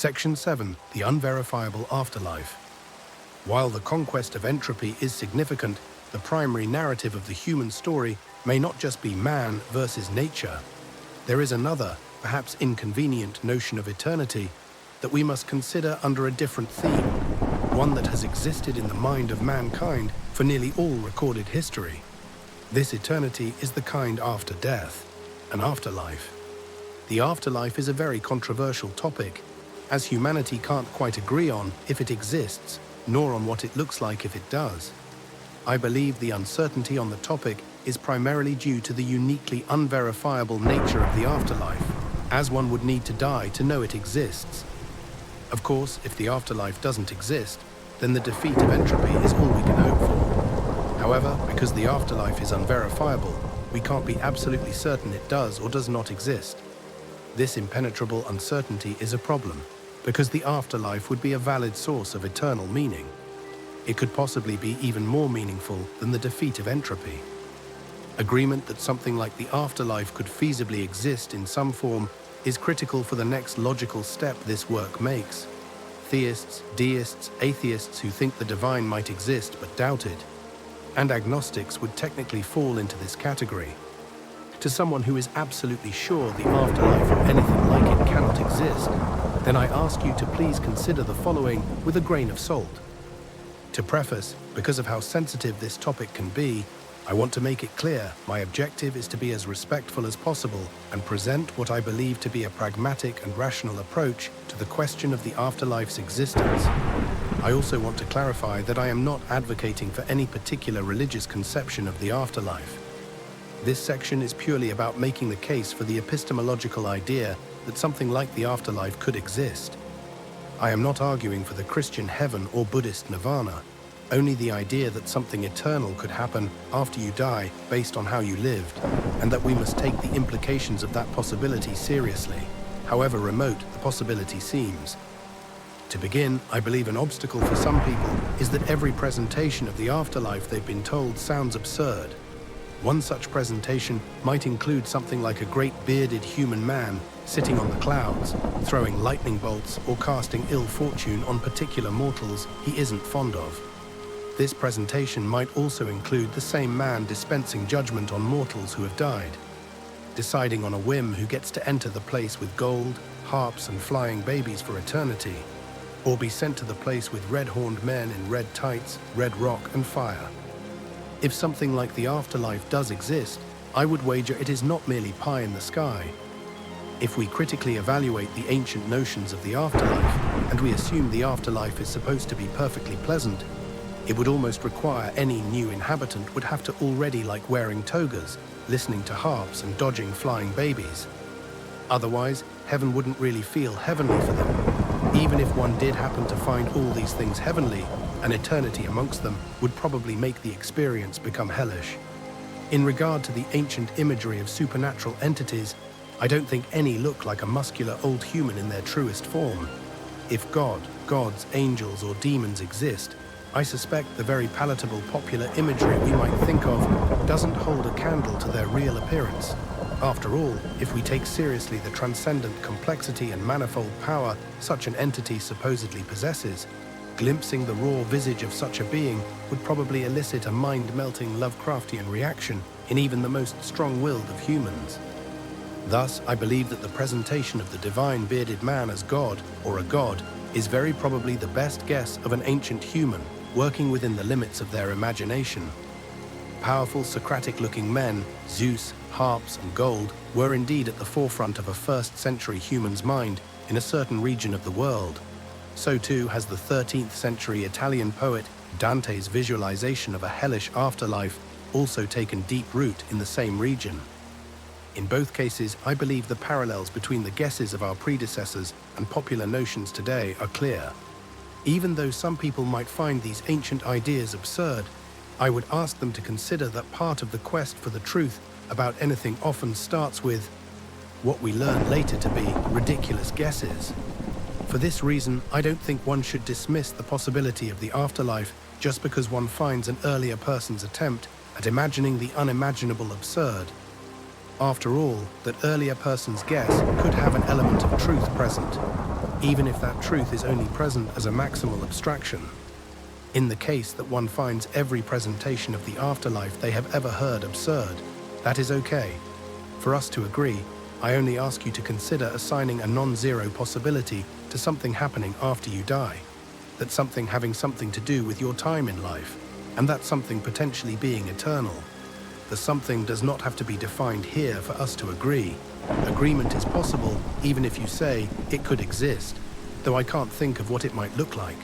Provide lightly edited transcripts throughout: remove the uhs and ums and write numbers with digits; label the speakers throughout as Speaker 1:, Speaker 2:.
Speaker 1: Section 7. The Unverifiable Afterlife. While the conquest of entropy is significant, the primary narrative of the human story may not just be man versus nature. There is another, perhaps inconvenient notion of eternity that we must consider under a different theme, one that has existed in the mind of mankind for nearly all recorded history. This eternity is the kind after death, an afterlife. The afterlife is a very controversial topic, as humanity can't quite agree on if it exists, nor on what it looks like if it does. I believe the uncertainty on the topic is primarily due to the uniquely unverifiable nature of the afterlife, as one would need to die to know it exists. Of course, if the afterlife doesn't exist, then the defeat of entropy is all we can hope for. However, because the afterlife is unverifiable, we can't be absolutely certain it does or does not exist. This impenetrable uncertainty is a problem, because the afterlife would be a valid source of eternal meaning. It could possibly be even more meaningful than the defeat of entropy. Agreement that something like the afterlife could feasibly exist in some form is critical for the next logical step this work makes. Theists, deists, atheists who think the divine might exist but doubt it, and agnostics would technically fall into this category. To someone who is absolutely sure the afterlife or anything like it cannot exist, then I ask you to please consider the following with a grain of salt. To preface, because of how sensitive this topic can be, I want to make it clear my objective is to be as respectful as possible and present what I believe to be a pragmatic and rational approach to the question of the afterlife's existence. I also want to clarify that I am not advocating for any particular religious conception of the afterlife. This section is purely about making the case for the epistemological idea that something like the afterlife could exist. I am not arguing for the Christian heaven or Buddhist nirvana, only the idea that something eternal could happen after you die based on how you lived, and that we must take the implications of that possibility seriously, however remote the possibility seems. To begin, I believe an obstacle for some people is that every presentation of the afterlife they've been told sounds absurd. One such presentation might include something like a great bearded human man sitting on the clouds, throwing lightning bolts or casting ill fortune on particular mortals he isn't fond of. This presentation might also include the same man dispensing judgment on mortals who have died, deciding on a whim who gets to enter the place with gold, harps and flying babies for eternity, or be sent to the place with red-horned men in red tights, red rock and fire. If something like the afterlife does exist, I would wager it is not merely pie in the sky. If we critically evaluate the ancient notions of the afterlife, and we assume the afterlife is supposed to be perfectly pleasant, it would almost require any new inhabitant would have to already like wearing togas, listening to harps and dodging flying babies. Otherwise, heaven wouldn't really feel heavenly for them. Even if one did happen to find all these things heavenly, an eternity amongst them would probably make the experience become hellish. In regard to the ancient imagery of supernatural entities, I don't think any look like a muscular old human in their truest form. If God, gods, angels or demons exist, I suspect the very palatable popular imagery we might think of doesn't hold a candle to their real appearance. After all, if we take seriously the transcendent complexity and manifold power such an entity supposedly possesses, glimpsing the raw visage of such a being would probably elicit a mind-melting Lovecraftian reaction in even the most strong-willed of humans. Thus, I believe that the presentation of the divine bearded man as God, or a god, is very probably the best guess of an ancient human working within the limits of their imagination. Powerful Socratic-looking men, Zeus, harps and gold, were indeed at the forefront of a first-century human's mind in a certain region of the world. So too has the 13th century Italian poet Dante's visualization of a hellish afterlife also taken deep root in the same region. In both cases, I believe the parallels between the guesses of our predecessors and popular notions today are clear. Even though some people might find these ancient ideas absurd, I would ask them to consider that part of the quest for the truth about anything often starts with what we learn later to be ridiculous guesses. For this reason, I don't think one should dismiss the possibility of the afterlife just because one finds an earlier person's attempt at imagining the unimaginable absurd. After all, that earlier person's guess could have an element of truth present. even if that truth is only present as a maximal abstraction. In the case that one finds every presentation of the afterlife they have ever heard absurd, that is okay. For us to agree, I only ask you to consider assigning a non-zero possibility to something happening after you die, that something having something to do with your time in life, and that something potentially being eternal. The something does not have to be defined here for us to agree. Agreement is possible even if you say it could exist, though I can't think of what it might look like.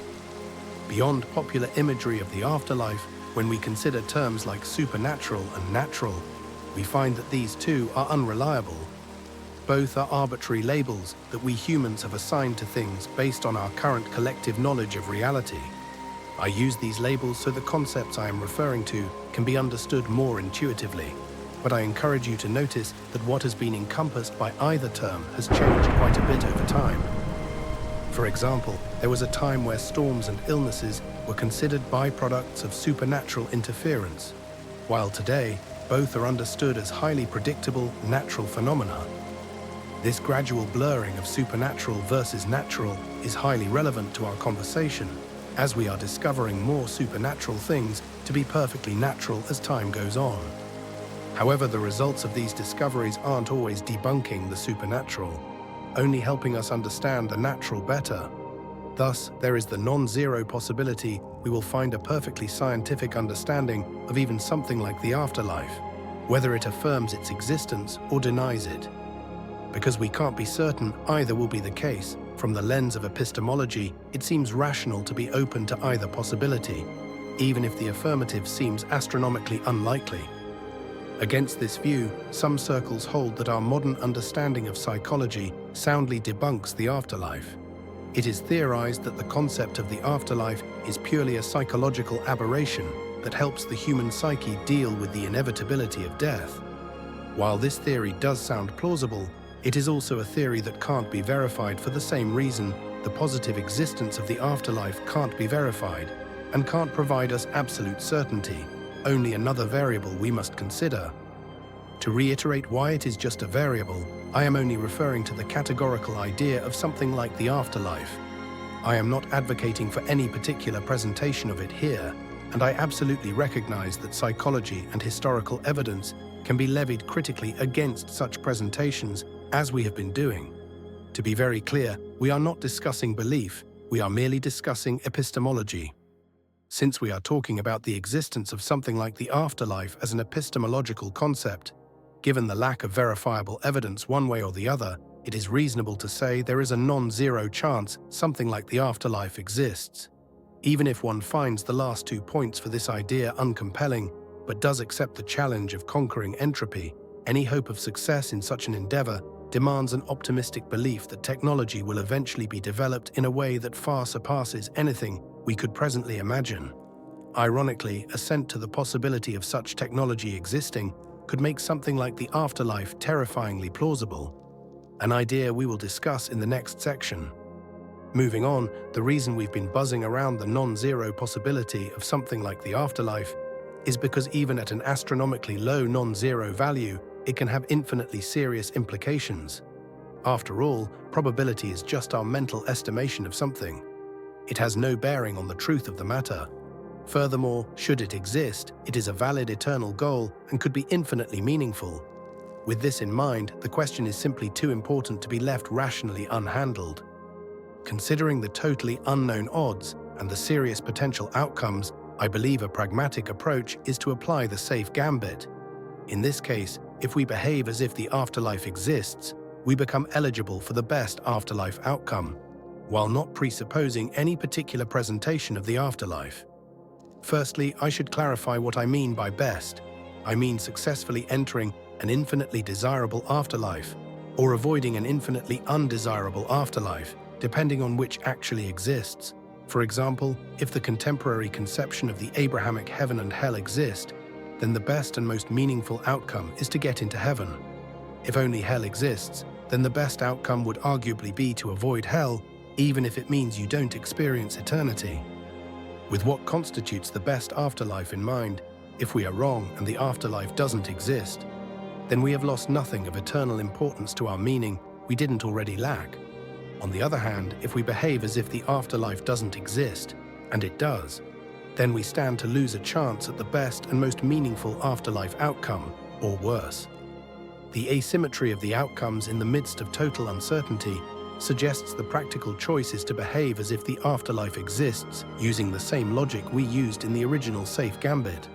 Speaker 1: Beyond popular imagery of the afterlife, when we consider terms like supernatural and natural, we find that these two are unreliable. Both are arbitrary labels that we humans have assigned to things based on our current collective knowledge of reality. I use these labels so the concepts I am referring to can be understood more intuitively, but I encourage you to notice that what has been encompassed by either term has changed quite a bit over time. For example, there was a time where storms and illnesses were considered byproducts of supernatural interference, while today, both are understood as highly predictable natural phenomena. This gradual blurring of supernatural versus natural is highly relevant to our conversation, as we are discovering more supernatural things to be perfectly natural as time goes on. However, the results of these discoveries aren't always debunking the supernatural, only helping us understand the natural better. Thus, there is the non-zero possibility we will find a perfectly scientific understanding of even something like the afterlife, whether it affirms its existence or denies it. Because we can't be certain either will be the case, from the lens of epistemology, it seems rational to be open to either possibility, even if the affirmative seems astronomically unlikely. Against this view, some circles hold that our modern understanding of psychology soundly debunks the afterlife. It is theorized that the concept of the afterlife is purely a psychological aberration that helps the human psyche deal with the inevitability of death. While this theory does sound plausible, it is also a theory that can't be verified for the same reason the positive existence of the afterlife can't be verified and can't provide us absolute certainty, only another variable we must consider. To reiterate why it is just a variable, I am only referring to the categorical idea of something like the afterlife. I am not advocating for any particular presentation of it here, and I absolutely recognize that psychology and historical evidence can be levied critically against such presentations, as we have been doing. To be very clear, we are not discussing belief, we are merely discussing epistemology. Since we are talking about the existence of something like the afterlife as an epistemological concept, given the lack of verifiable evidence one way or the other, it is reasonable to say there is a non-zero chance something like the afterlife exists. Even if one finds the last 2 points for this idea uncompelling, but does accept the challenge of conquering entropy, any hope of success in such an endeavor demands an optimistic belief that technology will eventually be developed in a way that far surpasses anything we could presently imagine. Ironically, assent to the possibility of such technology existing could make something like the afterlife terrifyingly plausible, an idea we will discuss in the next section. Moving on, the reason we've been buzzing around the non-zero possibility of something like the afterlife is because even at an astronomically low non-zero value, it can have infinitely serious implications. After all, probability is just our mental estimation of something. It has no bearing on the truth of the matter. Furthermore, should it exist, it is a valid eternal goal and could be infinitely meaningful. With this in mind, the question is simply too important to be left rationally unhandled. Considering the totally unknown odds and the serious potential outcomes, I believe a pragmatic approach is to apply the safe gambit. In this case, if we behave as if the afterlife exists, we become eligible for the best afterlife outcome, while not presupposing any particular presentation of the afterlife. Firstly, I should clarify what I mean by best. I mean successfully entering an infinitely desirable afterlife, or avoiding an infinitely undesirable afterlife, depending on which actually exists. For example, if the contemporary conception of the Abrahamic heaven and hell exist, then the best and most meaningful outcome is to get into heaven. If only hell exists, then the best outcome would arguably be to avoid hell, even if it means you don't experience eternity. With what constitutes the best afterlife in mind, if we are wrong and the afterlife doesn't exist, then we have lost nothing of eternal importance to our meaning we didn't already lack. On the other hand, if we behave as if the afterlife doesn't exist, and it does, then we stand to lose a chance at the best and most meaningful afterlife outcome, or worse. The asymmetry of the outcomes in the midst of total uncertainty suggests the practical choice is to behave as if the afterlife exists, using the same logic we used in the original safe gambit.